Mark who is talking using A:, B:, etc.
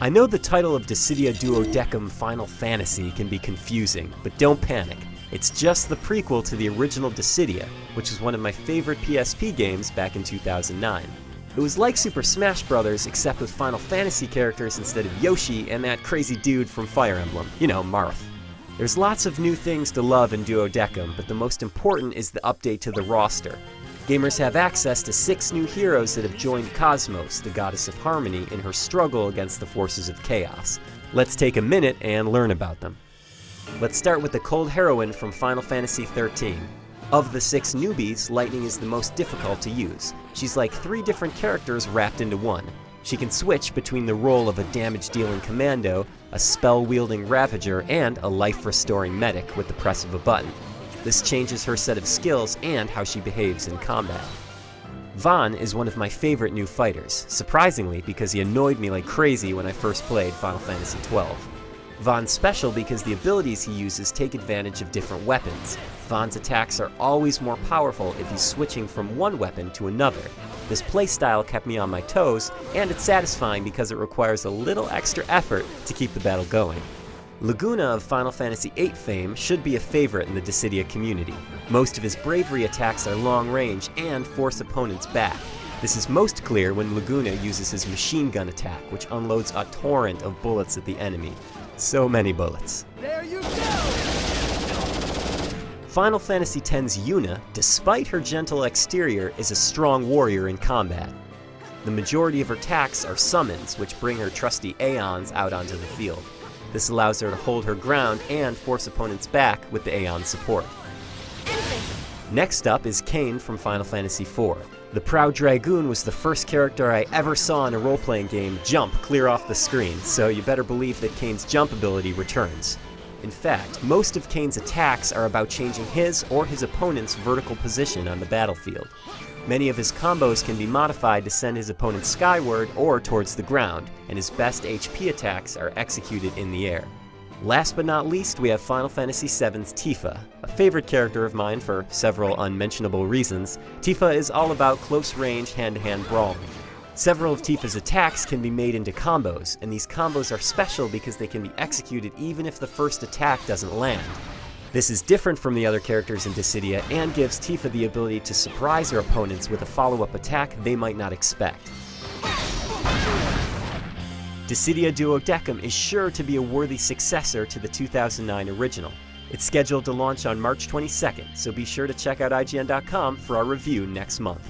A: I know the title of Dissidia Final Fantasy can be confusing, but don't panic. It's just the prequel to the original Dissidia, which was one of my favorite PSP games back in 2009. It was like Super Smash Bros. Except with Final Fantasy characters instead of Yoshi and that crazy dude from Fire Emblem, you know, Marth. There's lots of new things to love in Duodecim, but the most important is the update to the roster. Gamers have access to 6 new heroes that have joined Cosmos, the goddess of harmony, in her struggle against the forces of chaos. Let's take a minute and learn about them. Let's start with the Cold Heroine from Final Fantasy XIII. Of the 6 newbies, Lightning is the most difficult to use. She's like 3 different characters wrapped into one. She can switch between the role of a damage-dealing commando, a spell-wielding ravager, and a life-restoring medic with the press of a button. This changes her set of skills and how she behaves in combat. Vaughn is one of my favorite new fighters, surprisingly because he annoyed me like crazy when I first played Final Fantasy XII. Vaughn's special because the abilities he uses take advantage of different weapons. Vaughn's attacks are always more powerful if he's switching from one weapon to another. This playstyle kept me on my toes, and it's satisfying because it requires a little extra effort to keep the battle going. Laguna of Final Fantasy VIII fame should be a favorite in the Dissidia community. Most of his bravery attacks are long range and force opponents back. This is most clear when Laguna uses his machine gun attack, which unloads a torrent of bullets at the enemy. So many bullets.
B: There you go!
A: Final Fantasy X's Yuna, despite her gentle exterior, is a strong warrior in combat. The majority of her attacks are summons, which bring her trusty Aeons out onto the field. This allows her to hold her ground and force opponents back with the Aeon support. Next up is Kain from Final Fantasy IV. The proud Dragoon was the first character I ever saw in a role-playing game jump clear off the screen, so you better believe that Kain's jump ability returns. In fact, most of Kain's attacks are about changing his or his opponent's vertical position on the battlefield. Many of his combos can be modified to send his opponent skyward or towards the ground, and his best HP attacks are executed in the air. Last but not least, we have Final Fantasy VII's Tifa, a favorite character of mine for several unmentionable reasons. Tifa is all about close-range, hand-to-hand brawling. Several of Tifa's attacks can be made into combos, and these combos are special because they can be executed even if the first attack doesn't land. This is different from the other characters in Dissidia and gives Tifa the ability to surprise her opponents with a follow-up attack they might not expect. Dissidia Duodecim is sure to be a worthy successor to the 2009 original. It's scheduled to launch on March 22nd, so be sure to check out IGN.com for our review next month.